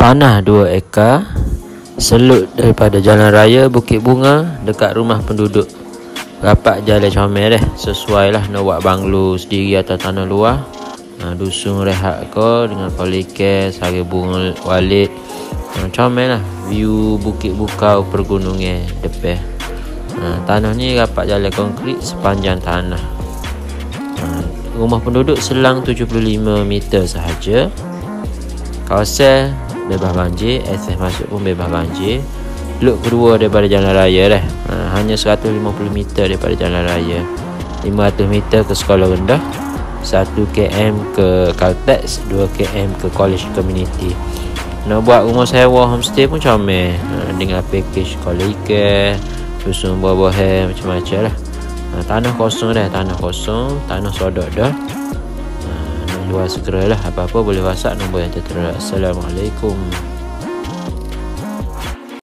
Tanah 2 ekar, seluk daripada Jalan Raya Bukit Bunga dekat rumah penduduk. Rapat jalan comel dah, sesuai lah nak buat banglo sendiri atau tanah luar. Dusun rehat ko dengan kolikes, hari bunga walid. Comel lah, view Bukit Bukau pergunungan depan. Tanah ni rapat jalan konkrit sepanjang tanah. Rumah penduduk selang 75 meter sahaja. Kawasan bebas banjir, akses masuk pun bebas banjir. Luk kedua daripada jalan raya dah. Hanya 150 meter daripada jalan raya. 500 meter ke sekolah rendah, 1 km ke Caltex, 2 km ke College Community. Nak buat rumah sewa homestay pun comel, dengan package sekolah ikan, susun buah-buahan macam-macam lah. Tanah kosong dah, tanah sodok dah. Nak jual segera lah. Apa-apa boleh WhatsApp nombor yang tertera. Assalamualaikum.